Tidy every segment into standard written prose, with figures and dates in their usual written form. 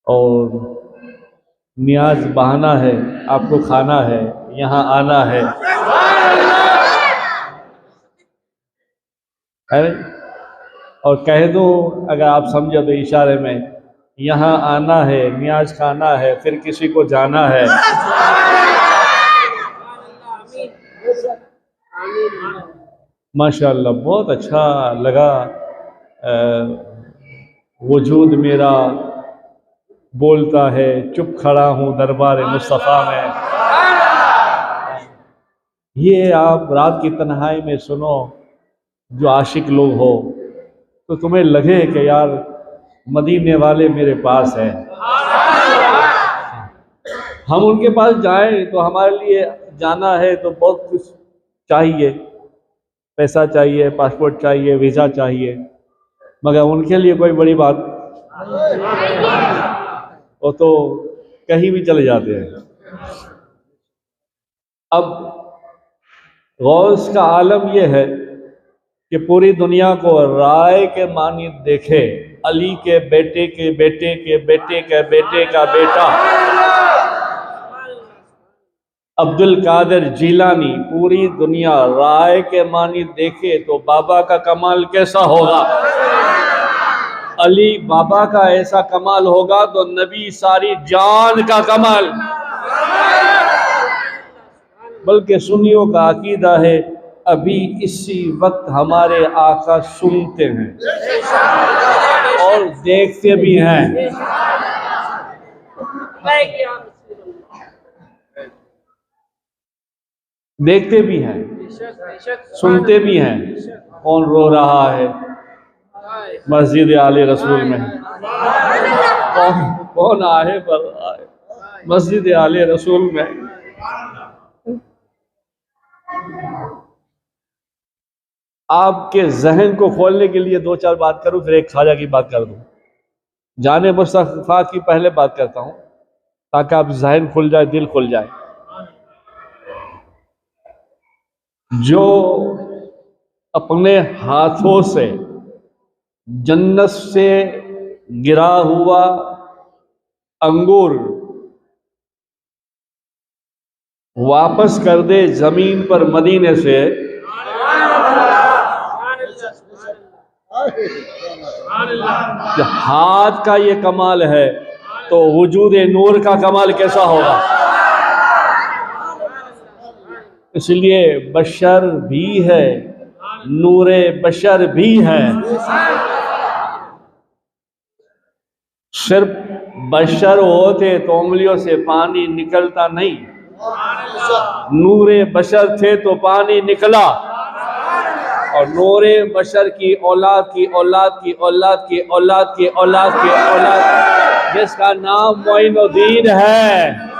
और नियाज बहाना है, आपको खाना है, यहाँ आना है और कह दूं अगर आप समझो तो इशारे में, यहाँ आना है, नियाज खाना है, फिर किसी को जाना है। माशाअल्लाह, बहुत अच्छा लगा। वजूद मेरा बोलता है, चुप खड़ा हूँ दरबार मुस्तफ़ा में। ये आप रात की तन्हाई में सुनो, जो आशिक लोग हो, तो तुम्हें लगे कि यार मदीने वाले मेरे पास हैं। हम उनके पास जाएं तो हमारे लिए जाना है तो बहुत कुछ चाहिए, पैसा चाहिए, पासपोर्ट चाहिए, वीज़ा चाहिए, मगर उनके लिए कोई बड़ी बात, वो तो कहीं भी चले जाते हैं। अब गौस का आलम यह है कि पूरी दुनिया को राय के मानी देखे, अली के बेटे के बेटे के बेटे के बेटे का बेटा अब्दुल कादिर जीलानी पूरी दुनिया राय के मानी देखे तो बाबा का कमाल कैसा होगा। अली बाबा का ऐसा कमाल होगा तो नबी सारी जान का कमाल। बल्कि सुन्नियों का अकीदा है, अभी इसी वक्त हमारे आका सुनते हैं और देखते भी हैं। देखते भी हैं, सुनते भी हैं। कौन रो रहा है मस्जिद आले रसूल में? कौन आहे पर आए मस्जिद आले रसूल में? आपके जहन को खोलने के लिए दो चार बात करूं, फिर एक ख्वाजा की बात कर दूं। जाने मुस्तफा की पहले बात करता हूं ताकि आप जहन खुल जाए, दिल खुल जाए। जो अपने हाथों से जन्नत से गिरा हुआ अंगूर वापस कर दे जमीन पर मदीने से, हाथ का ये कमाल है तो वजूद नूर का कमाल कैसा होगा। इसलिए बशर भी है, नूरे बशर भी है। सिर्फ बशर होते तो उंगलियों से पानी निकलता नहीं, नूरे बशर थे तो पानी निकला। और नूरे बशर की औलाद की औलाद की औलाद की औलाद की औलाद की औलाद, जिसका नाम मोइनुद्दीन है,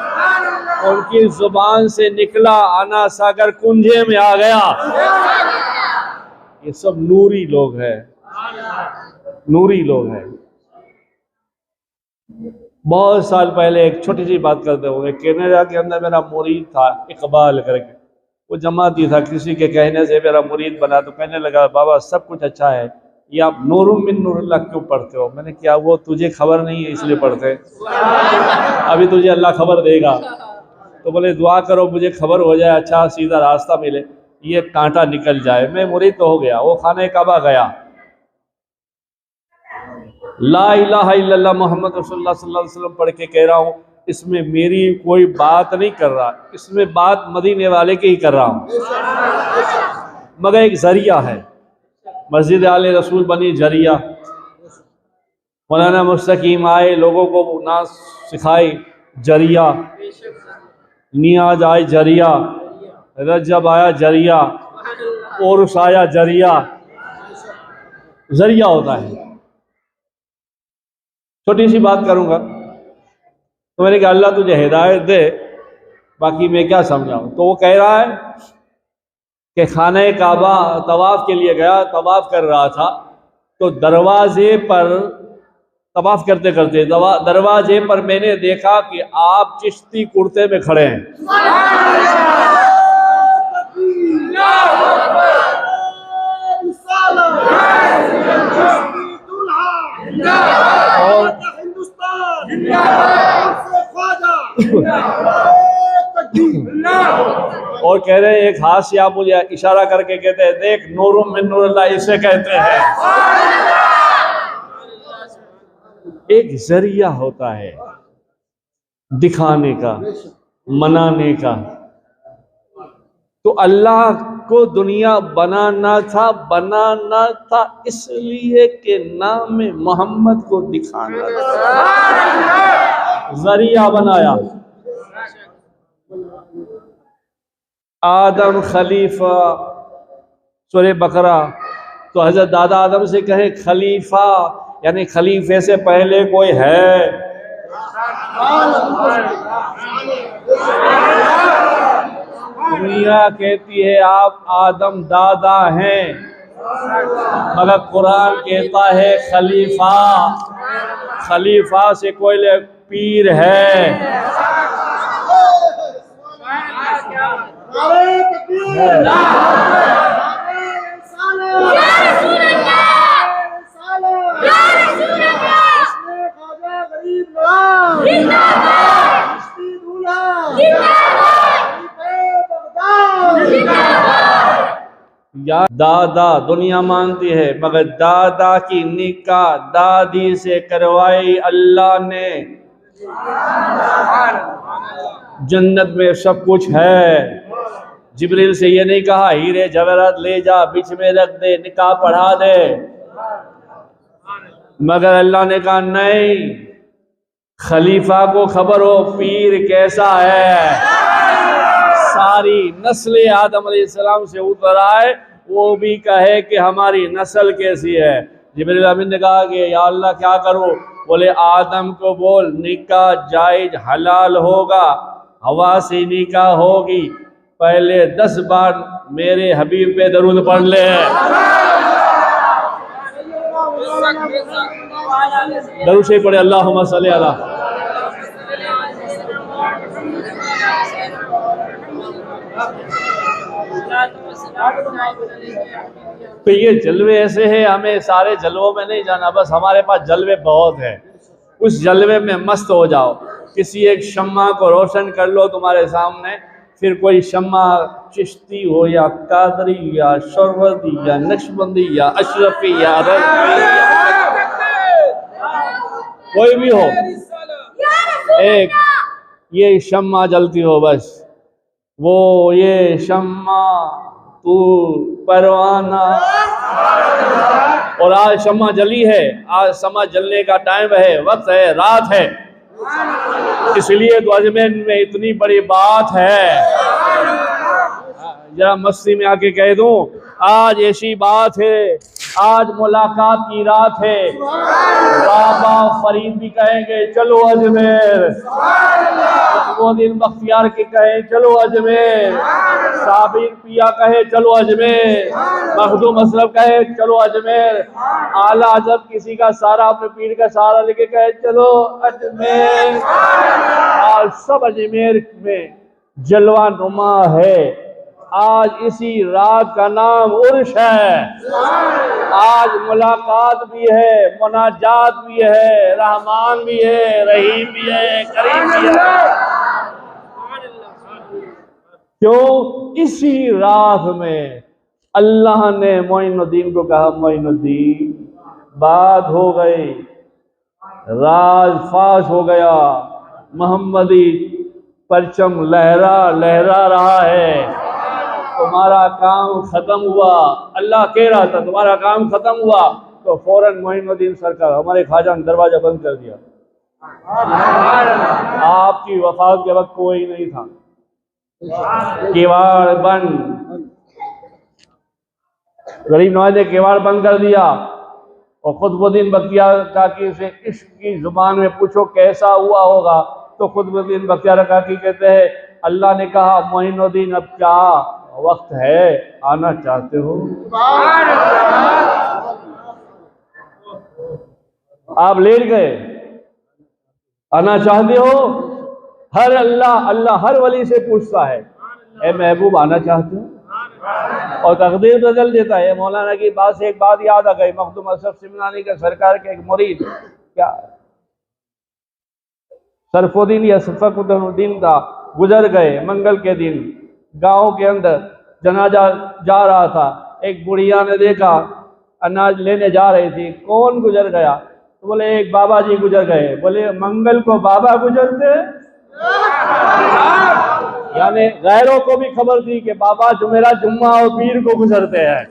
उनकी जुबान से निकला आना सागर कुंजे में आ गया। ये सब नूरी लोग हैं, नूरी लोग हैं। बहुत साल पहले एक छोटी सी बात करते हुए, कनाडा के अंदर मेरा मुरीद था इकबाल करके, वो जमाती था, किसी के कहने से मेरा मुरीद बना तो कहने लगा, बाबा सब कुछ अच्छा है, ये आप नूरुम मिन नूरिल्लाह क्यों पढ़ते हो? मैंने क्या वो तुझे खबर नहीं है इसलिए पढ़ते, अभी तुझे अल्लाह खबर देगा। तो बोले दुआ करो मुझे खबर हो जाए, अच्छा सीधा रास्ता मिले, ये कांटा निकल जाए। मैं मुरीद तो हो गया, वो खाने काबा गया, ला इलाहा इल्लल्लाह मोहम्मद रसूलुल्लाह सल्लल्लाहु अलैहि वसल्लम पढ़ के कह रहा हूँ, इसमें मेरी कोई बात नहीं कर रहा, इसमें बात मदीने वाले की ही कर रहा हूँ, मगर एक जरिया है। मस्जिद आले रसूल बनी जरिया, मौलाना मुस्तकीम आए, लोगों को नाज सिखाई जरिया, नियाज आए जरिया, रजब आया जरिया, उर्स आया जरिया, जरिया होता है। छोटी सी बात करूंगा तो मैंने कहा अल्लाह तुझे हिदायत दे, बाकी मैं क्या समझाऊं। तो वो कह रहा है कि खाने काबा तवाफ के लिए गया, तवाफ कर रहा था तो दरवाजे पर तवाफ करते करते दरवाजे पर मैंने देखा कि आप चिश्ती कुर्ते में खड़े हैं। और कह रहे हैं, एक हाथ से आप मुझे इशारा करके कहते हैं, देख नूरुम मिन नूरिल्लाह इसे कहते हैं। एक जरिया होता है दिखाने का, मनाने का। तो अल्लाह को दुनिया बनाना था इसलिए कि नाम मोहम्मद को दिखाना था, जरिया बनाया। आदम खलीफा, सूरह बकरा। तो हजरत दादा आदम से कहे खलीफा, यानी खलीफे से पहले कोई है? दुनिया कहती है आप आदम दादा हैं, मगर कुरान कहता है खलीफा। खलीफा से कोई पीर है। या दादा दुनिया मानती है, मगर दादा की निकाह दादी से करवाई अल्लाह ने। जन्नत में सब कुछ है। जिब्रील से ये नहीं कहा हीरे जवाहरात ले जा बीच में रख दे निकाह पढ़ा दे, मगर अल्लाह ने कहा नहीं, खलीफा को खबर हो पीर कैसा है। सारी नस्ल आदम अलैहिस्सलाम से उतर आए, वो भी कहे कि हमारी नस्ल कैसी है। जिब्रील अमीन ने कहा कि या अल्लाह क्या करूं? बोले आदम को बोल निकाह जायज हलाल होगा, हवा से निकाह होगी, पहले 10 बार मेरे हबीब पे दरूद पढ़ ले। दरूद से पढ़े अल्लाहुम्मा सल्ली अला। तो ये जलवे ऐसे हैं, हमें सारे जलवों में नहीं जाना, बस हमारे पास जलवे बहुत है, उस जलवे में मस्त हो जाओ। किसी एक शम्मा को रोशन कर लो तुम्हारे सामने, फिर कोई शम्मा चिश्ती हो या कादरी या शरवती या नक्शबंदी या अशरफी या कोई भी हो, एक ये शम्मा जलती हो बस, वो ये शम्मा तू परवाना। और आज शम्मा जली है, आज शम्मा जलने का टाइम है, वक्त है, रात है, इसलिए तो अजमेर में इतनी बड़ी बात है। जरा मस्ती में आके कह दूं, आज ऐसी बात है, आज मुलाकात की रात है। बाबा फरीद भी कहेंगे चलो अजमेर, वो दिन बख्तियार के कहे चलो अजमेर, साबिर पिया कहे चलो अजमेर, मखदूम असलम कहे चलो अजमेर, आला अजब किसी का सारा अपने पीर का सहारा लेके कहे चलो अजमेर। आज सब अजमेर में जलवा नुमा है। आज इसी रात का नाम उर्श है। आज मुलाकात भी है, मुनाजात भी है, रहमान भी है, रहीम भी है, करीम भी है। क्यों? इसी रात में अल्लाह ने मोइनुद्दीन को कहा मोइनुद्दीन बात हो गई, राज फाश हो गया, मोहम्मदी परचम लहरा लहरा रहा है, तुम्हारा काम खत्म हुआ। अल्लाह कह रहा था तुम्हारा काम खत्म हुआ, तो फौरन मोइनुद्दीन सरकार हमारे ख्वाजा ने दरवाजा बंद कर दिया। आपकी वफात के वक्त कोई नहीं था, किवाड़ बंद, गरीब नवाज ने किवाड़ बंद कर दिया। और कुतुबुद्दीन बख्तियार काकी से इश्क की जुबान में पूछो कैसा हुआ होगा, तो कुतुबुद्दीन बख्तियार काकी कहते हैं अल्लाह ने कहा मोइनुद्दीन अब क्या वक्त है, आना चाहते हो? आप लेट गए, आना चाहते हो? हर अल्लाह हर वली से पूछता है ए महबूब आना चाहते हो? और तकदीर बदल देता है। मौलाना की बात से एक बात याद आ गई, मखदूम असफ सिमनानी का सरकार के एक मुरीद क्या सरफुद्दीन या सफकुद्दीन था, गुजर गए। मंगल के दिन गांव के अंदर जनाजा जा रहा था। एक बुढ़िया ने देखा, अनाज लेने जा रही थी, कौन गुजर गया? तो बोले एक बाबा जी गुजर गए। बोले मंगल को बाबा गुजरते? यानी गैरों को भी खबर थी कि बाबा जुमेरा, जुम्मा और पीर को गुजरते हैं।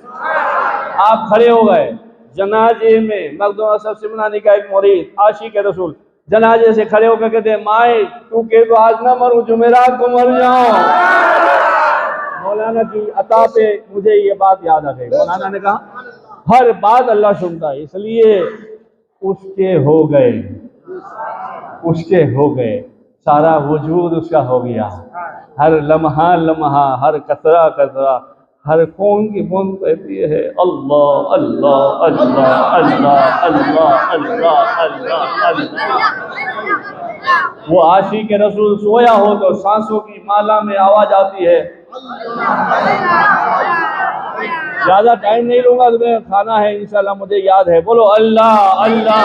आप खड़े हो गए जनाजे में। मखदूम असद सिमनानी का एक मुरीद, आशिक रसूल, जनाजे से खड़े होकर कहते माए तू के तो आज ना मरूं, जुमेरात को मर जाऊं। मौलाना की अता पे मुझे ये बात याद आ गई। मौलाना ने कहा हर बात अल्लाह सुनता है, इसलिए उसके हो गए, उसके हो गए, सारा वजूद उसका हो गया। हर लम्हा लम्हा, हर कतरा कतरा, हर कौन की बूंद कहती है अल्लाह अल्लाह अल्लाह अल्लाह अल्लाह अल्लाह अल्लाह अल्लाह। वो आशिक के रसूल सोया हो तो सांसों की माला में आवाज आती है। ज्यादा टाइम नहीं लूंगा, तुम्हें खाना है इंशाल्लाह, मुझे याद है। बोलो अल्लाह अल्लाह।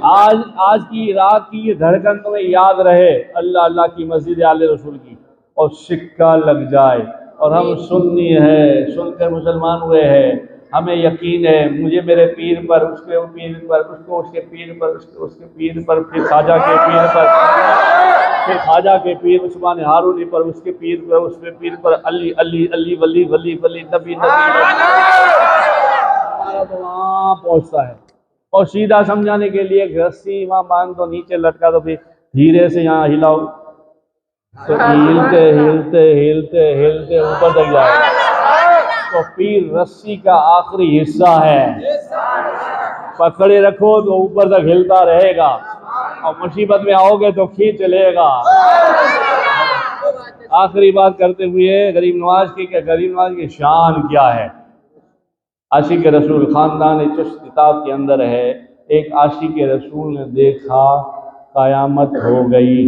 आज की रात की ये धड़कन तुम्हें याद रहे, अल्लाह अल्लाह की, मस्जिद आले रसूल की, और सिक्का लग जाए। और हम सुन्नी है, सुनकर मुसलमान हुए हैं, हमें यकीन है मुझे मेरे पीर पर, उसके पीर पर, उसको उसके पीर पर, उसके पीर पर, फिर ख्वाजा के पीर पर, फिर ख्वाजा के पीर उस्मान हारूनी पर, उसके पीर पर, उसके पीर पर, अली अली अली वली वली वली नबी नबी। हमारा तो वहाँ पहुँचता है। और सीधा समझाने के लिए एक रस्सी वहाँ बांध दो, नीचे लटका दो, फिर धीरे से यहाँ हिलाओ तो हिलते हिलते हिलते हिलते ऊपर तक जाएगा। तो पीर रस्सी का आखिरी हिस्सा है, पकड़े रखो तो ऊपर तक हिलता रहेगा, और मुसीबत में आओगे तो खींच लेगा। आखिरी बात करते हुए गरीब नवाज की, गरीब नवाज की शान क्या है। आशिक रसूल खानदान चुस्त किताब के अंदर है, एक आशिक रसूल ने देखा कयामत हो गई।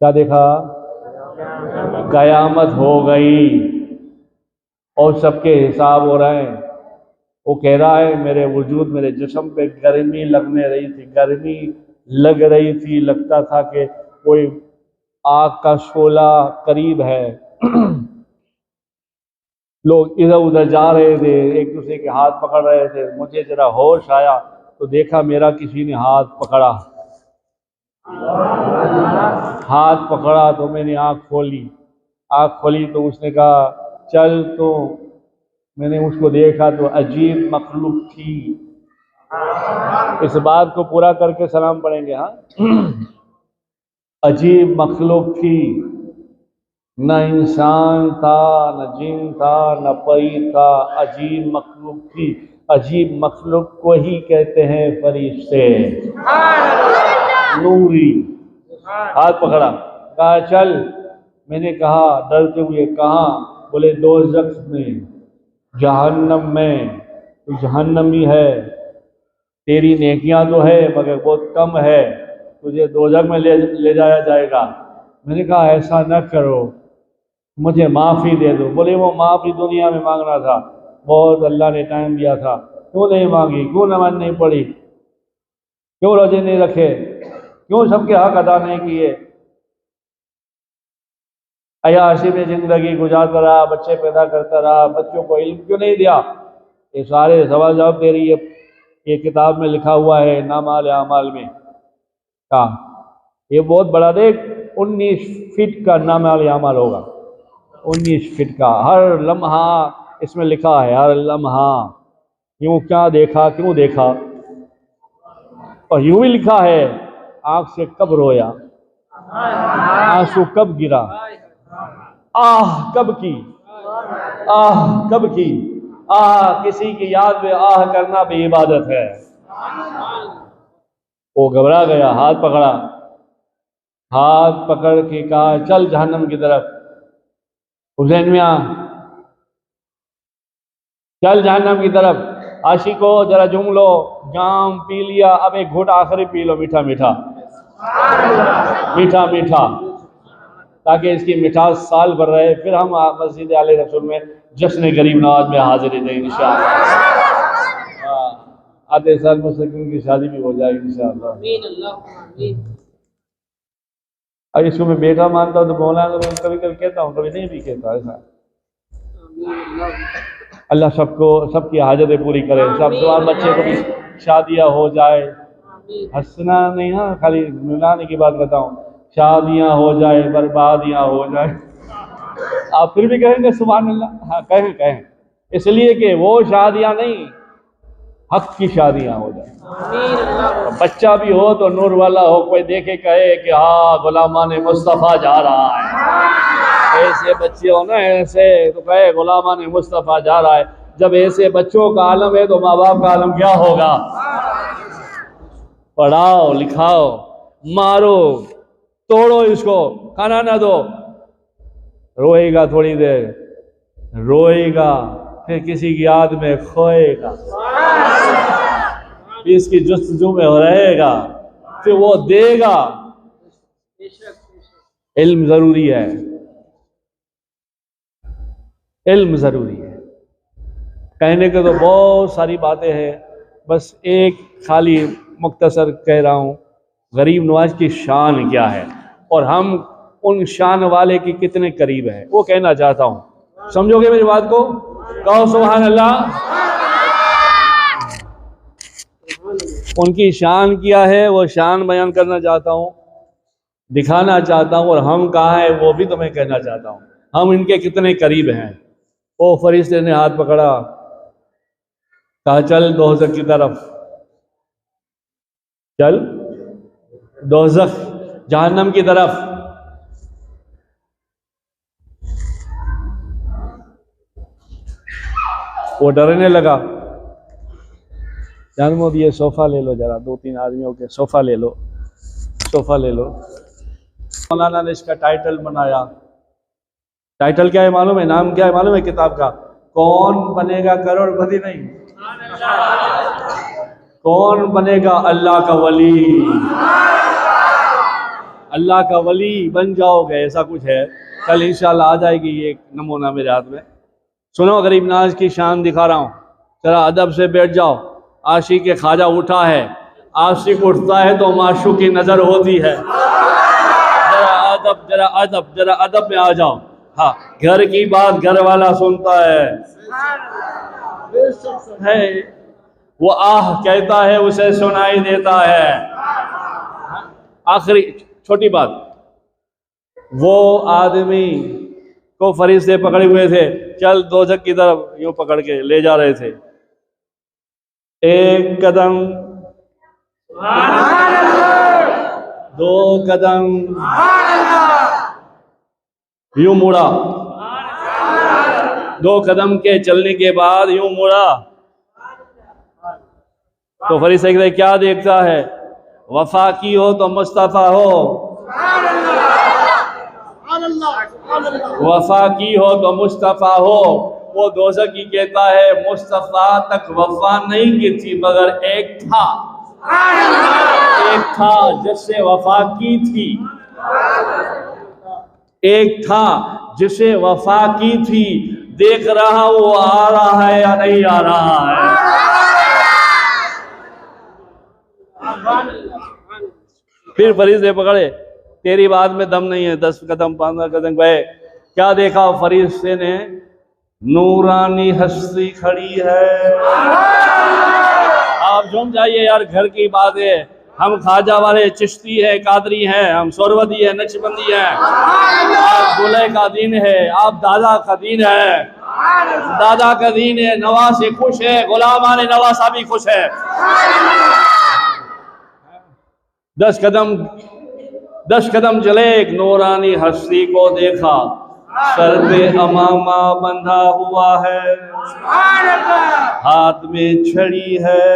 क्या देखा? कयामत हो गई और सबके हिसाब हो रहे हैं। वो कह रहा है मेरे वजूद, मेरे जिस्म पे गर्मी लगने रही थी, गर्मी लग रही थी, लगता था कि कोई आग का शोला करीब है। लोग इधर उधर जा रहे थे, एक दूसरे के हाथ पकड़ रहे थे। मुझे जरा होश आया तो देखा मेरा किसी ने हाथ पकड़ा। हाथ पकड़ा तो मैंने आँख खोली। आँख खोली तो उसने कहा चल। तो मैंने उसको देखा तो अजीब मखलूक थी। इस बात को पूरा करके सलाम पढ़ेंगे। हाँ, अजीब मखलूक थी, न इंसान था, न जिन था, न परी था, अजीब मखलूक थी। अजीब मखलूक को ही कहते हैं फरिश्ते, नूरी। हाथ पकड़ा, कहा चल। मैंने कहा डरते हुए, कहाँ? बोले दोज़ख में, जहन्नम में। तो जहन्नमी है, तेरी नेकियां तो है मगर बहुत कम है, तुझे दोज़ख में ले जाया जाएगा। मैंने कहा ऐसा न करो, मुझे माफ़ी दे दो। बोले वो माफ़ी दुनिया में मांगना था, बहुत अल्लाह ने टाइम दिया था, क्यों नहीं मांगी? क्यों नमाज नहीं पढ़ी? क्यों रोजे नहीं रखे? क्यों सबके हक अदा नहीं किए? अयाशी में ज़िंदगी गुजारता रहा, बच्चे पैदा करता रहा, बच्चों को इल्म क्यों नहीं दिया? ये सारे सवाल जवाब दे रही है। ये किताब में लिखा हुआ है नामाल आमाल में। का ये बहुत बड़ा, देख 19 फीट का नामाल आमाल होगा, 19 फीट का। हर लम्हा इसमें लिखा है, हर लम्हा। यूँ क्या देखा, क्यों देखा? और यूँ भी लिखा है आँख से कब रोया, आंसू कब गिरा, आह कब की, आह कब की। आह, किसी की याद में आह करना भी इबादत है। वो घबरा गया, हाथ पकड़ा, हाथ पकड़ के कहा चल जहन्नम की तरफ। हुसैन मियां चल जहन्नम की तरफ। आशिको जरा जुम लो, जाम पी लिया, अब एक घूंट आखिरी पी लो, मीठा मीठा, मीठा मीठा, ताकि इसकी मिठास साल भर रहे। फिर हम मस्जिद आले रसूल में जश्न गरीब नवाज में हाजिर हैं इंशाअल्लाह। आधे साल में सकीन की शादी भी हो जाएगी इंशाअल्लाह। अब इसको मैं बेटा मानता हूँ तो मौलाना को कभी कभी कहता हूँ, कभी नहीं भी कहता ऐसा। अल्लाह सबको सबकी हाजतें पूरी करे, सब जवान बच्चे को भी शादियाँ हो जाए, हंसना नहीं ना, खाली मिलाने की बात बताऊँ, शादियाँ हो जाए, बर्बादियाँ हो जाए। आप फिर भी कहेंगे सुभान अल्लाह? हाँ कहें, इसलिए कि वो शादियाँ नहीं, हक की शादियाँ हो जाए। बच्चा भी हो तो नूर वाला हो, कोई देखे कहे कि हाँ गुलामान मुस्तफ़ा जा रहा है। ऐसे बच्चे हो ना ऐसे, तो कहे गुलामान मुस्तफ़ा जा रहा है। जब ऐसे बच्चों का आलम है तो माँ बाप का आलम क्या होगा? पढ़ाओ लिखाओ, मारो तोड़ो, इसको खाना ना दो, रोएगा थोड़ी देर, रोएगा फिर किसी की याद में खोएगा, फिर इसकी जुस्तजू में रहेगा, फिर वो देगा। इल्म जरूरी है, इल्म जरूरी है। कहने के तो बहुत सारी बातें हैं, बस एक खाली मुख्तसर कह रहा हूँ, गरीब नवाज की शान क्या है और हम उन शान वाले के कितने करीब हैं, वो कहना चाहता हूँ। समझोगे मेरी बात को? कहो सुभान अल्लाह। उनकी शान क्या है, वो शान बयान करना चाहता हूँ, दिखाना चाहता हूँ, और हम कहाँ हैं वो भी तुम्हें कहना चाहता हूँ, हम इनके कितने करीब हैं। वो फरिश्ते ने हाथ पकड़ा, कहा चल दोज़ख की तरफ, चल दोज़ख जहन्नम की तरफ। वो डरने लगा। जान मोदी ये सोफ़ा ले लो जरा, 2-3 आदमियों के सोफ़ा ले लो, सोफ़ा ले लो। मौलाना ने इसका टाइटल बनाया। टाइटल क्या है मालूम है? नाम क्या है मालूम है किताब का? कौन बनेगा करोड़पति? नहीं, कौन बनेगा अल्लाह का वली। अल्लाह का वली बन जाओगे, ऐसा कुछ है। कल इंशाल्लाह आ जाएगी ये नमूना मेरे हाथ में। सुनो, गरीब नवाज की शान दिखा रहा हूँ, जरा अदब से बैठ जाओ। आशिक के ख्वाजा उठा है, आशिक उठता है तो माशूक की नजर होती है। जरा अदब, जरा अदब, जरा अदब में आ जाओ। हाँ, घर की बात घर वाला सुनता है, वो आह कहता है उसे सुनाई देता है। आखिरी छोटी बात, वो आदमी को फरिश्ते पकड़े हुए थे, चल दोज़ख की तरफ, यूं पकड़ के ले जा रहे थे। एक कदम, 2 कदम, यूं मुड़ा, 2 कदम के चलने के बाद यूं मुड़ा तो फरिश्ते कहते क्या देखता है? वफा की हो तो मुस्तफ़ा हो, वफा की हो तो मुस्तफ़ा हो। वो दोज़खी कहता है मुस्तफ़ा तक वफा नहीं की थी, मगर एक था जिससे वफा की थी, एक था जिसे वफा की थी। देख रहा वो आ रहा है या नहीं आ रहा है। फिर फरिश्ते पकड़े, तेरी बात में दम नहीं है। 10 कदम 15 कदम गए, क्या देखा फरिश्ते ने? नूरानी हस्ती खड़ी है। आप झूम जाइए यार, घर की बात है। हम ख्वाजा वाले चिश्ती है, कादरी हैं, हम सोरवदी है, नक्शबंदी है। आप दूल्हे का दिन है, आप दादा का दिन है, दादा का दिन है। नवासे खुश है, गुलामाने नवासा भी खुश है। 10 कदम चले, एक नूरानी हस्ती को देखा, सर पे अमामा बंधा हुआ है, हाथ में छड़ी है,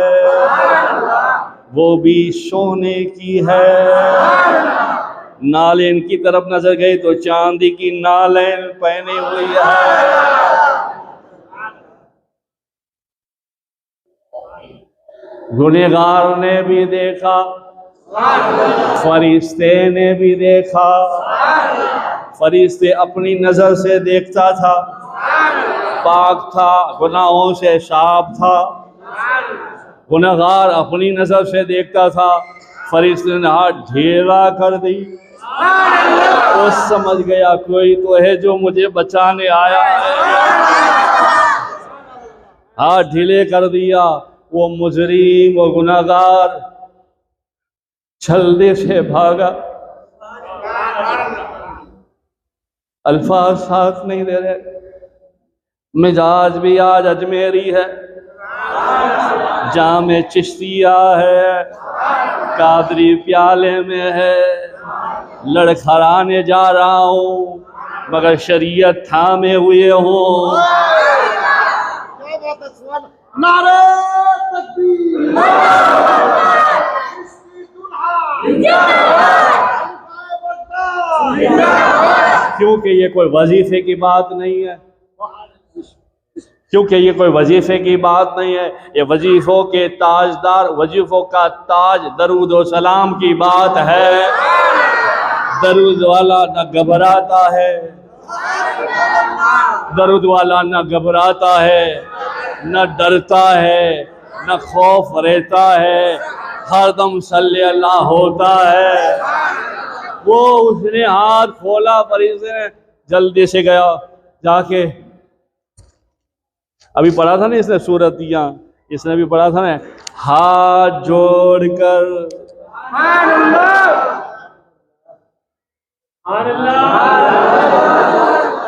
वो भी सोने की है। नालेन की तरफ नजर गई तो चांदी की नालेन पहनी हुई है। गुनहगार ने भी देखा, फरिश्ते ने भी देखा। फरिश्ते अपनी नजर से देखता था, पाक था, गुनाहों से साफ था। गुनहगार अपनी नजर से देखता था, फरिश्ते ने हाथ ढीला कर दी। वो समझ गया कोई तो है जो मुझे बचाने आया है। हाथ ढीले कर दिया। वो मुजरिम, वो गुनहगार छलने से भागा। अल्फाज साथ नहीं दे रहे। मिजाज भी आज अजमेरी है, जामे चिश्तिया है, कादरी प्याले में है। लड़खड़ाने जा रहा हूँ मगर शरीयत थामे हुए हो। नारे तकबीर, क्योंकि ये कोई वजीफे की बात नहीं है, क्योंकि ये कोई वजीफे की बात नहीं है। ये वजीफों के ताजदार, वजीफों का ताज दरूद व सलाम की बात है। दरूद वाला न घबराता है, दरूद वाला न घबराता है, न डरता है, न खौफ रहता है, हरदम सल्ले अल्लाह होता है। वो उसने हाथ खोला, फरिश्ते ने जल्दी से गया जाके, अभी पढ़ा था ना इसने सूरत, इसने भी पढ़ा था ना, हाथ जोड़कर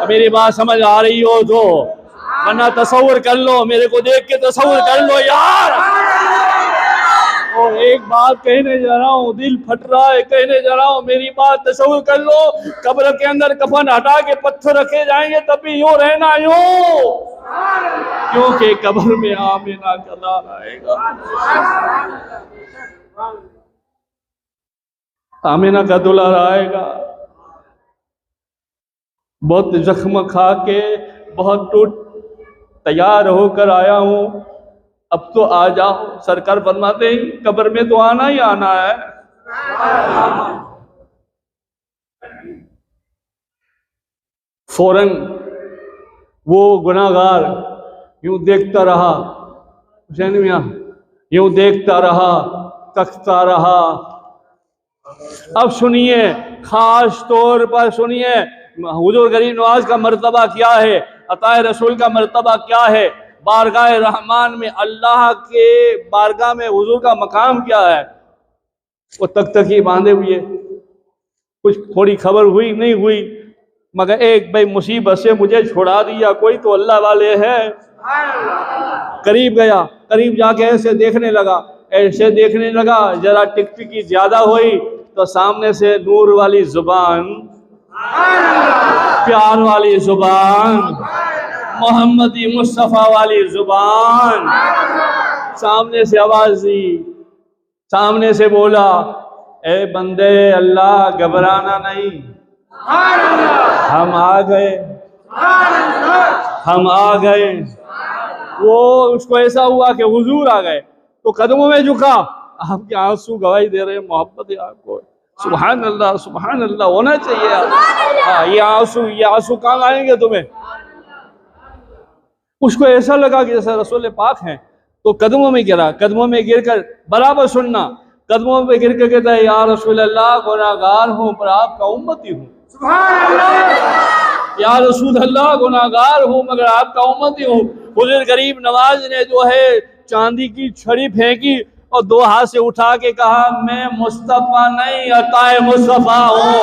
मेरी बात समझ आ रही हो तो, वरना तसव्वुर कर लो, मेरे को देख के तसव्वुर कर लो यार। और एक बात कहने जा रहा हूँ, दिल फट रहा है कहने जा रहा हूँ, मेरी बात तसव्वुर कर लो। कब्र के अंदर कफन हटा के पत्थर रखे जाएंगे तब भी यूं रहना यूं, क्योंकि कब्र में आमिना का लाल आएगा, आमिना का दुलार आएगा। बहुत जख्म खा के, बहुत टूट तैयार होकर आया हूँ, अब तो आ जाओ। सरकार फरमाते हैं कब्र में तो आना ही आना है। फौरन वो गुनाहगार यूं देखता रहा, हुसैन मियां यूं देखता रहा, तकता रहा। अब सुनिए, खास तौर पर सुनिए, हुजूर गरीब नवाज का मर्तबा क्या है, अताए रसूल का मर्तबा क्या है, बारगाह रहमान में, अल्लाह के बारगाह में हुजूर का मकाम क्या है। वो तख्ती बांधे हुए, कुछ थोड़ी खबर हुई नहीं हुई, मगर एक भाई मुसीबत से मुझे छुड़ा दिया कोई तो अल्लाह वाले हैं। करीब गया, करीब जाके ऐसे देखने लगा, ऐसे देखने लगा, जरा टिकटिकी ज्यादा हुई तो सामने से नूर वाली जुबान, प्यार वाली जुबान, मोहम्मदी मुस्तफ़ा वाली जुबान सामने से आवाज दी, सामने से बोला, ए बंदे अल्लाह घबराना नहीं, हम आ गए, हम आ गए। वो उसको ऐसा हुआ कि हुजूर आ गए तो कदमों में झुका, आपके आंसू गवाही दे रहे हैं मोहब्बत है आपको। सुभान अल्लाह, सुभान अल्लाह होना चाहिए। हाँ, ये आंसू कहाँ आएंगे तुम्हें। उसको ऐसा लगा कि जैसे रसूल पाक हैं, तो कदमों में गिरा, कदमों में गिरकर बराबर सुनना, कदमों में गिर कर कहता है, या रसूल अल्लाह गुनाहगार हूँ पर आपका उम्मती हूँ। या रसूल अल्लाह गुनाहगार हूँ मगर आपका उम्मती हूँ। हुजूर गरीब नवाज ने जो है चांदी की छड़ी फेंकी और दो हाथ से उठा के कहा, मैं मुस्तफा नहीं अताए मुस्तफा हूँ।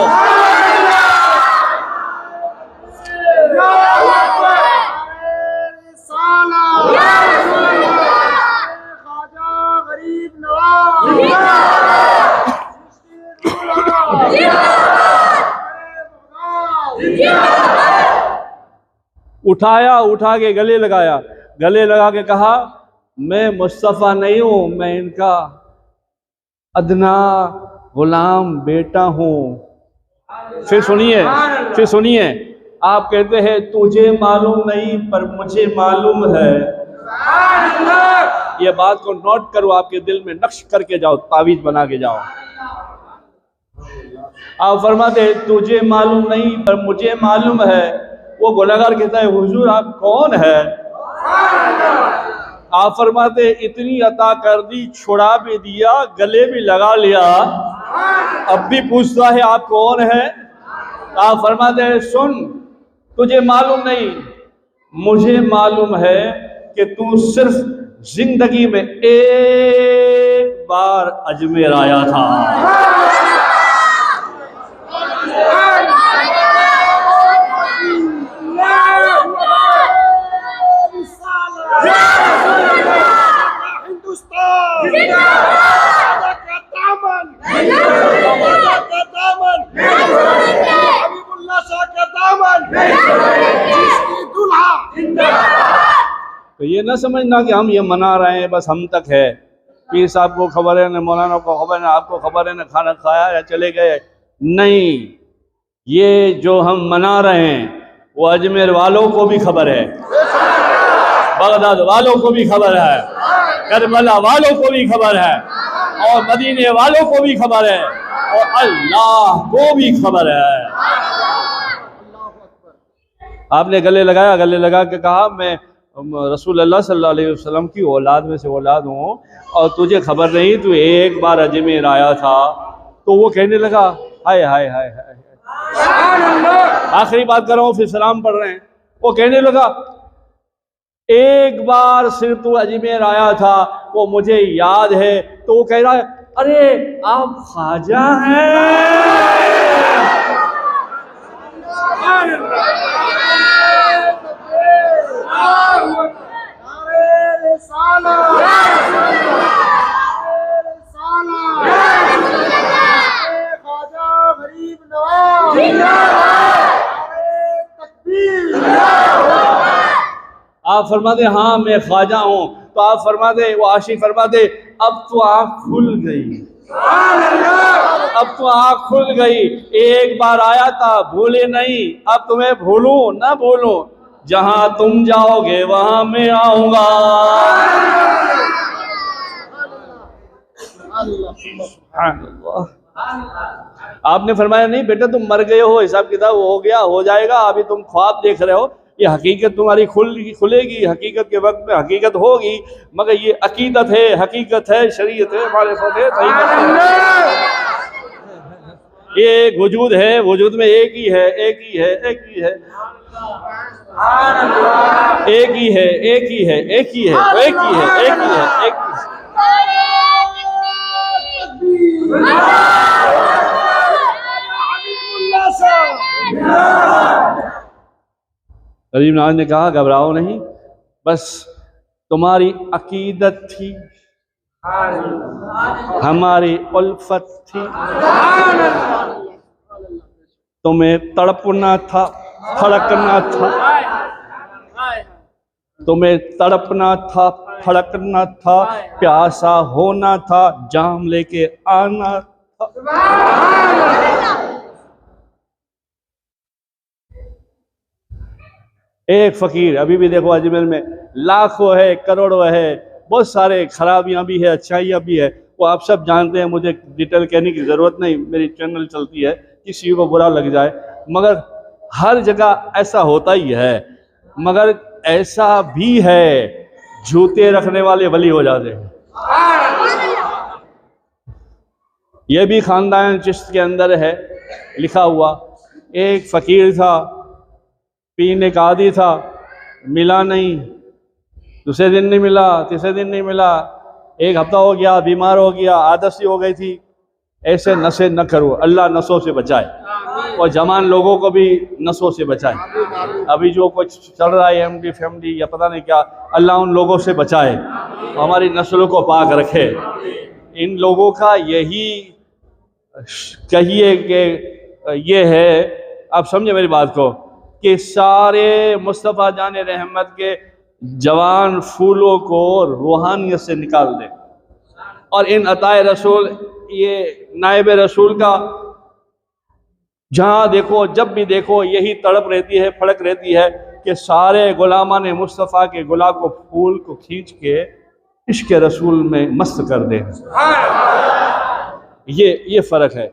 उठाया, उठा के गले लगाया, गले लगा के कहा, मैं मुस्तफ़ा नहीं हूँ, मैं इनका अदना गुलाम बेटा हूँ। फिर सुनिए, आप कहते हैं तुझे मालूम नहीं पर मुझे मालूम है। ये बात को नोट करो, आपके दिल में नक्श करके जाओ, तावीज बना के जाओ। आप फरमाते हैं तुझे मालूम नहीं पर मुझे मालूम है। वो गुनहगार कहता है, हुजूर आप कौन है? आप फरमाते इतनी अता कर दी, छुड़ा भी दिया, गले भी लगा लिया, अब भी पूछता है आप कौन है। आप फरमाते हैं सुन, तुझे मालूम नहीं, मुझे मालूम है कि तू सिर्फ जिंदगी में एक बार अजमेर आया था। तो ये ना समझना कि हम ये मना रहे हैं बस हम तक है, पीर साहब को खबर है, न मौलाना को खबर है, आपको खबर है, न खाना खाया या चले गए। नहीं, ये जो हम मना रहे हैं वो अजमेर वालों को भी खबर है, बगदाद वालों को भी खबर है, करबला वालों को भी खबर है, और मदीने वालों को भी खबर है, और अल्लाह को भी खबर है। आपने गले लगाया, गले लगा के कहा मैं रसूल अल्लाह सल्लल्लाहु अलैहि वसल्लम की औलाद में से औलाद हूँ, और तुझे खबर नहीं तू एक बार अजमेर आया था। तो वो कहने लगा हाय हाय हाय हाय, आखिरी बात कर रहा हूँ फिर सलाम पढ़ रहे हैं। वो कहने लगा एक बार सिर्फ तू अजमेर आया था, वो मुझे याद है। तो वो कह रहा है अरे आप ख्वाजा हैं। आप फरमाते हाँ मैं ख्वाजा हूँ। तो आप फरमाते, वो आशिक फरमाते अब तो आँख खुल गई, अब तो आँख खुल गई, एक बार आया था भूले नहीं, अब तुम्हें भूलूं ना भूलूं, जहां तुम जाओगे वहां मैं आऊंगा। आपने फरमाया नहीं बेटा तुम मर गए हो, हिसाब किताब हो गया, हो जाएगा, अभी तुम ख्वाब देख रहे हो, ये हकीकत तुम्हारी खुलेगी, हकीकत के वक्त में हकीकत होगी, मगर ये अकीदत है, हकीकत है, शरीयत है, मारिफत है, ये एक वजूद है, वजूद में एक ही है, एक ही है, एक ही है, एक ही है, एक ही है, एक ही है, एक ही है, एक ही है, एक ही है। करीम नवाज ने कहा घबराओ नहीं, बस तुम्हारी अकीदत थी, हमारी उल्फत थी, तुम्हें तड़पना था, फड़कना था, तुम्हें तड़पना था, फड़कना था, प्यासा होना था, जाम लेके आना था। एक फकीर अभी भी देखो अजमेर में लाखों है, करोड़ों है, बहुत सारे खराबियां भी है, अच्छाइयां भी है, वो आप सब जानते हैं, मुझे डिटेल कहने की ज़रूरत नहीं, मेरी चैनल चलती है, किसी को बुरा लग जाए, मगर हर जगह ऐसा होता ही है। मगर ऐसा भी है जूते रखने वाले वली हो जाते हैं। यह भी खानदान चिश्त के अंदर है लिखा हुआ। एक फकीर था, पीने का आदी था, मिला नहीं, दूसरे दिन नहीं मिला, तीसरे दिन नहीं मिला, एक हफ्ता हो गया, बीमार हो गया, आदत सी हो गई थी। ऐसे नशे न करो, अल्लाह नशों से बचाए और जवान लोगों को भी नशों से बचाए। अभी जो कुछ चल रहा है एमडी फैमिली या पता नहीं क्या, अल्लाह उन लोगों से बचाए, हमारी नस्लों को पाक रखे। इन लोगों का यही कहिए कि ये है, आप समझे मेरी बात को, कि सारे मुस्तफ़ा जान रहमत के जवान फूलों को रूहानियत से निकाल दें, और इन अताए रसूल, ये नायब रसूल का जहाँ देखो, जब भी देखो यही तड़प रहती है, फड़क रहती है कि सारे गुलामा ने मुस्तफ़ा के गुलाब को, फूल को खींच के इश्क रसूल में मस्त कर दे। ये फ़र्क है।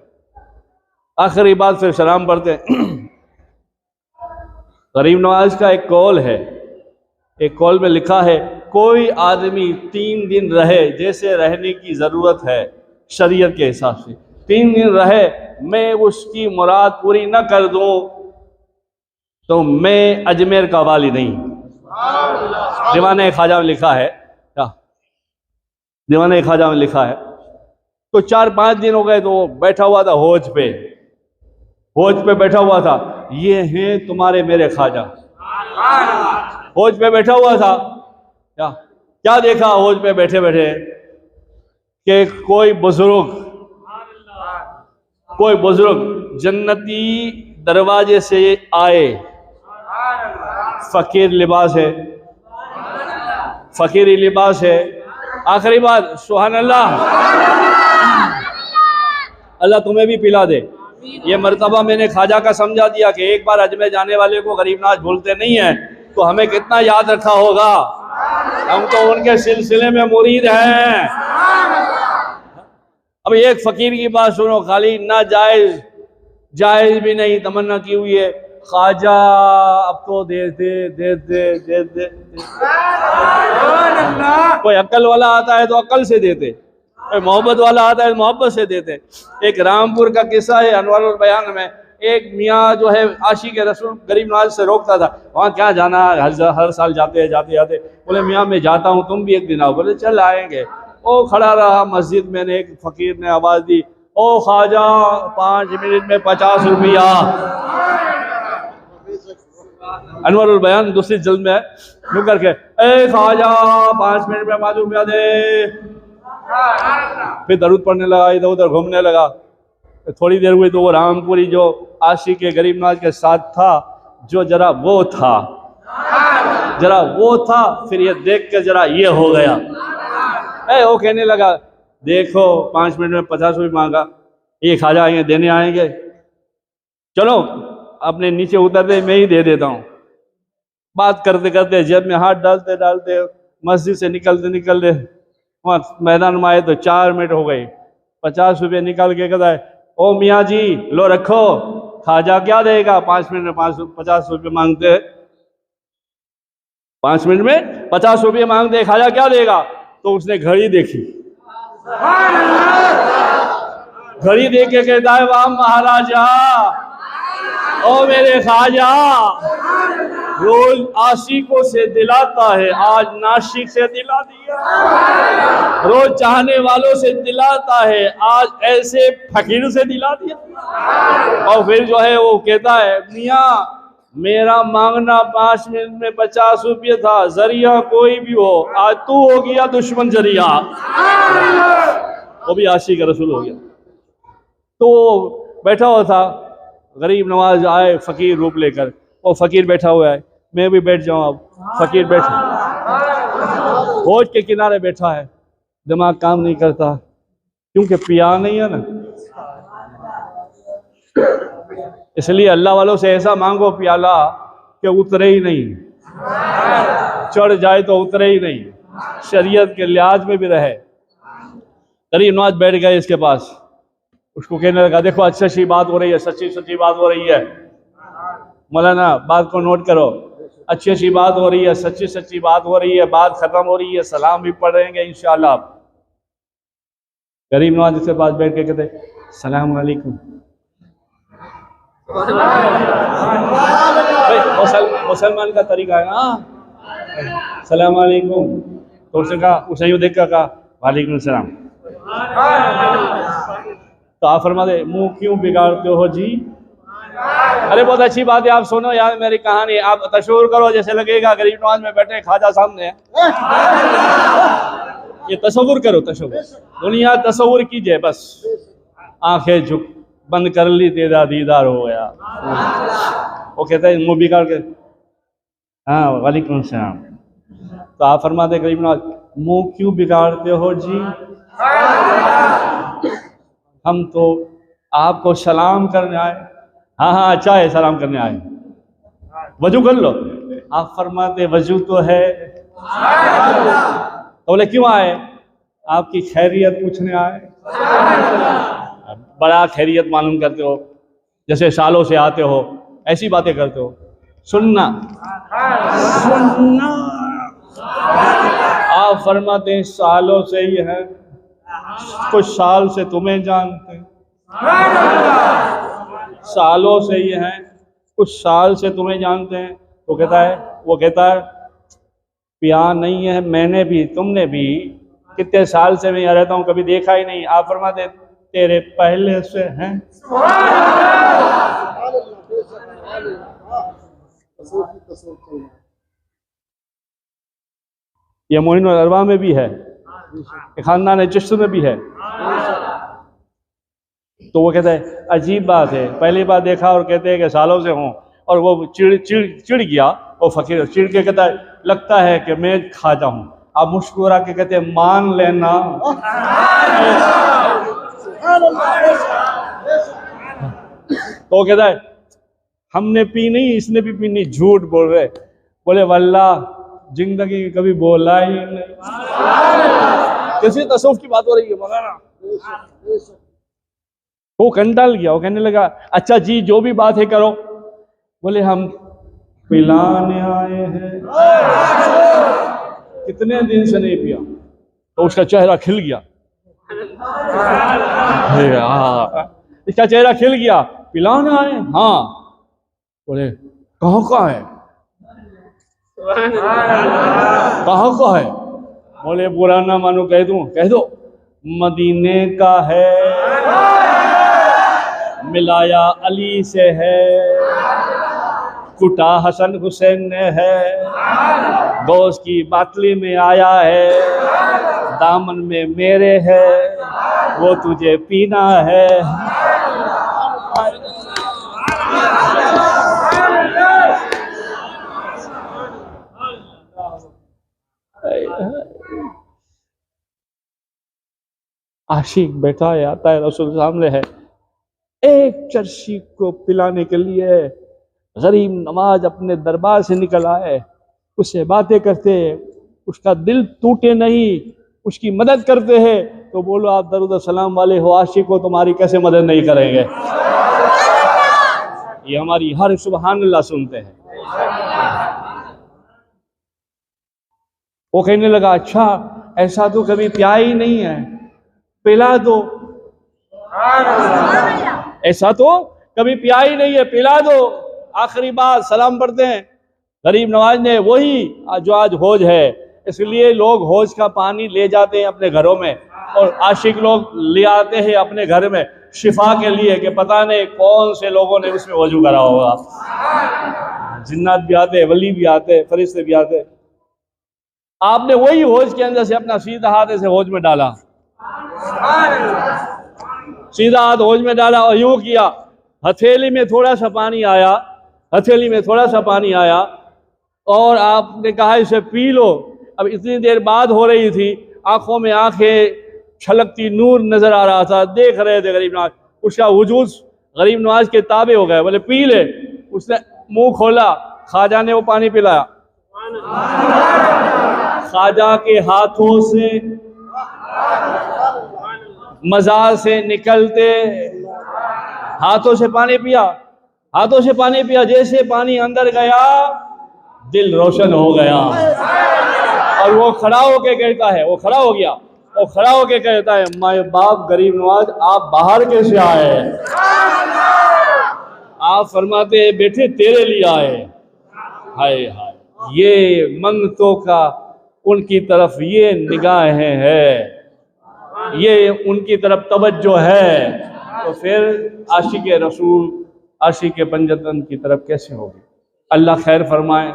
आखिरी बात फिर सलाम पढ़ते हैं। गरीब नवाज का एक कौल है, एक कौल में लिखा है कोई आदमी 3 दिन रहे, जैसे रहने की ज़रूरत है शरीयत के हिसाब से, 3 दिन रहे, मैं उसकी मुराद पूरी न कर दूं तो मैं अजमेर का वाली नहीं। दीवाने ख्वाजा में लिखा है, क्या दीवाने ख्वाजा में लिखा है। तो 4-5 दिन हो गए तो वो बैठा हुआ था होज पे बैठा हुआ था। ये हैं तुम्हारे मेरे ख्वाजा। होज पे बैठा हुआ था, क्या देखा होज पे बैठे बैठे कि कोई बुजुर्ग जन्नती दरवाजे से आए, फकीरी लिबास है। आखिरी बात, सुभान अल्लाह, अल्लाह तुम्हें भी पिला दे। ये मर्तबा मैंने ख्वाजा का समझा दिया कि एक बार अजमेर जाने वाले को गरीब नवाज भूलते नहीं है, तो हमें कितना याद रखा होगा। हम तो उनके सिलसिले में मुरीद हैं। अब एक फकीर की बात सुनो, खाली ना जायज भी नहीं तमन्ना की हुई है, ख्वाजा अब तो दे दे। कोई अक्ल वाला आता है तो अक्ल से देते, कोई मोहब्बत वाला आता है तो मोहब्बत से देते। एक रामपुर का किस्सा है अनवारुल बयान में, एक मियाँ जो है आशिक रसूल गरीब नवाज से रोकता था, वहाँ क्या जाना, हर साल जाते बोले मियाँ मैं जाता हूँ, तुम भी एक दिन आओ। बोले चल आएंगे। वो खड़ा रहा मस्जिद में, एक फकीर ने आवाज़ दी, ओ ख्वाजा 5 मिनट में 50 रुपया। अनवारुल बयान दूसरी जल्द में रुक करके, ए ख्वाजा 5 मिनट में 5 रुपया दे। फिर दरूद पढ़ने लगा, इधर उधर घूमने लगा। थोड़ी देर हुई तो वो रामपुरी जो आशिक के गरीब नवाज के साथ था, जो जरा वो था, फिर ये देख के जरा ये हो गया। वो कहने लगा, देखो 5 मिनट में 50 रुपये मांगा, ये ख्वाजा आएंगे देने आएंगे, चलो अपने नीचे उतर दे, मैं ही दे देता हूँ। बात करते करते जेब में हाथ डालते मस्जिद से निकलते वहाँ मैदान में आए तो 4 मिनट हो गए। 50 रुपये निकाल के कहता है, ओ मियाँ जी लो रखो, ख्वाजा क्या देगा, 5 मिनट में 50 रुपये मांगते हैं, 5 मिनट में 50 रुपये मांगते, ख्वाजा क्या देगा। तो उसने घड़ी देखी, घड़ी देख के कहता है, वाह महाराजा, ओ मेरे ख्वाजा, रोज आशिकों से दिलाता है, आज नाशिक से दिला दिया। रोज चाहने वालों से दिलाता है, आज ऐसे फकीर से दिला दिया। और फिर जो है वो कहता है, मियाँ मेरा मांगना 5 मिनट में 50 रुपये था, जरिया कोई भी हो, आज तू हो गया दुश्मन जरिया। वो भी आशिक रसूल हो गया। तो बैठा हुआ था, गरीब नवाज आए फकीर रूप लेकर, वो फकीर बैठा हुआ है, मैं भी बैठ जाऊं। अब फकीर बैठा होज के किनारे बैठा है, दिमाग काम नहीं करता क्योंकि पिया नहीं है ना, इसलिए अल्लाह वालों से ऐसा मांगो प्याला कि उतरे ही नहीं, चढ़ जाए तो उतरे ही नहीं, शरीयत के लिहाज में भी रहे। गरीब नवाज बैठ गए इसके पास, उसको कहने लगा, देखो अच्छी अच्छी बात हो रही है, सच्ची बात हो रही है, मौलाना बात को नोट करो, अच्छी बात हो रही है, सच्ची बात हो रही है, बात खत्म हो रही है, सलाम भी पढ़ रहेंगे इंशाअल्लाह। गरीब नवाज इसके पास बैठ के कहते, सलाम वालेकुम। मुसलमान का तरीका है ना, सलाम वालेकुम। तो उसने कहा, उसने यूँ देख कर कहा, वालेकुम सलाम। तो आप फरमा दे, मुंह क्यों बिगाड़ते हो जी। अरे बहुत अच्छी बात है, आप सुनो यार मेरी कहानी, आप तशव्वुर करो, जैसे लगेगा गरीब नवाज में बैठे ख्वाजा सामने है। ये तस्वुर करो, तस्वुर दुनिया तस्वुर कीजिए, बस आंखें झुक बंद कर ली, तेरा दीदार हो गया। वो कहता है मुंह बिगाड़ के, हाँ वालेकुम सलाम। तो आप फरमाते गरीब नवाज, मुंह क्यों बिगाड़ते हो जी, हम तो आपको सलाम करने आए। हाँ अच्छा है, सलाम करने आए, वजू कर लो। आप फरमाते वजू तो है। तो बोले क्यों आए, आपकी खैरियत पूछने आए। बड़ा खैरियत मालूम करते हो, जैसे सालों से आते हो, ऐसी बातें करते हो। सुनना आप फरमाते हैं सालों से ही है, कुछ साल से तुम्हें जानते हैं, सालों से ही हैं, कुछ साल से तुम्हें जानते हैं। वो कहता है पिया नहीं है, मैंने भी तुमने भी कितने साल से मैं यहाँ रहता हूँ, कभी देखा ही नहीं। आप फरमाते तेरे पहले से हैं। ये मोइन अरवा में भी है, खानदान चिश्त में भी है। तो वो कहता है अजीब बात है, पहली बार देखा और कहते हैं कि सालों से हूँ, और वो चिड़ गया। वो फकीर चिड़ के कहता है लगता है कि मैं खाता हूँ। आप मुस्कुरा के कहते हैं मान लेना। तो वो कहता है हमने पी नहीं, इसने भी पी नहीं, झूठ बोल रहे। बोले वल्लाह जिंदगी कभी बोला ही नहीं। कैसी तसव्वुफ की बात हो रही है मौलाना। वो कंटाल गया, वो कहने लगा अच्छा जी जो भी बात है करो। बोले हम पिलाने आए हैं, कितने दिन से नहीं पिया। तो उसका चेहरा खिल गया, इसका चेहरा खिल गया। पिलाने आए? हाँ। बोले कहाँ का है, कहाँ का है? बोले बुरा ना मानो कह दूं, कह दो मदीने का है, मिलाया अली से है, कुटा हसन हुसैन ने है, गौस की बाटली में आया है, दामन में मेरे है, वो तुझे पीना है। आशिक बैठा है, आता है, रसूल सामने है, एक चर्शी को पिलाने के लिए गरीब नवाज अपने दरबार से निकल आए, उससे बातें करते, उसका दिल टूटे नहीं, उसकी मदद करते हैं। तो बोलो आप दरूद सलाम वाले हो, आशिक को तुम्हारी कैसे मदद नहीं करेंगे। ये हमारी हर सुबहान अल्लाह सुनते हैं। वो कहने लगा अच्छा ऐसा तो कभी पिया ही नहीं है, पिला दो। ऐसा तो कभी पिया ही नहीं है, पिला दो। आखिरी बात सलाम पढ़ते हैं। गरीब नवाज ने वही जो आज हौज है, इसलिए लोग हौज का पानी ले जाते हैं अपने घरों में, और आशिक लोग ले आते हैं अपने घर में शिफा के लिए कि पता नहीं कौन से लोगों ने उसमें वजू करा होगा। जिन्नात भी आते, वली भी आते, फरिश्ते भी आते। आपने वही हौज के अंदर से अपना सीधा हाथ ऐसे हौज में डाला, सीधा हाथ हौज में डाला और यूं किया, हथेली में थोड़ा सा पानी आया, हथेली में थोड़ा सा पानी आया, और आपने कहा इसे पी लो। अब इतनी देर बाद हो रही थी, आंखों में आंखें छलकती, नूर नजर आ रहा था, देख रहे थे गरीब नवाज, उसका वजूद गरीब नवाज के ताबे हो गए। बोले पी ले। उसने मुंह खोला, ख्वाजा ने वो पानी पिलाया। ख्वाजा के हाथों से मजार से निकलते हाथों से पानी पिया, हाथों से पानी पिया। जैसे पानी अंदर गया दिल रोशन हो गया, और वो खड़ा होके कहता है, वो खड़ा हो गया, वो खड़ा होके कहता है माए बाप गरीब नवाज आप बाहर कैसे आए? आप फरमाते हैं बेटे तेरे लिए आए। हाय हाय, ये मंगतों का उनकी तरफ ये निगाहें है, ये उनकी तरफ तवज्जो है, तो फिर आशिक रसूल, आशिक पंजतन की तरफ कैसे होगी। अल्लाह खैर फरमाए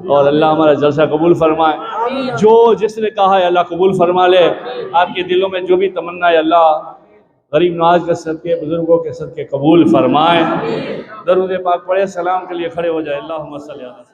और अल्लाह हमारा जलसा कबूल फरमाए। जो जिसने कहा है अल्लाह कबूल फरमा ले। आपके दिलों में जो भी तमन्ना है अल्लाह गरीब नवाज के सदके, बुजुर्गों के सदके कबूल फरमाए। दरूद पाक पढ़े, सलाम के लिए खड़े हो जाए। अल्लाहुम्मा सल्ली अला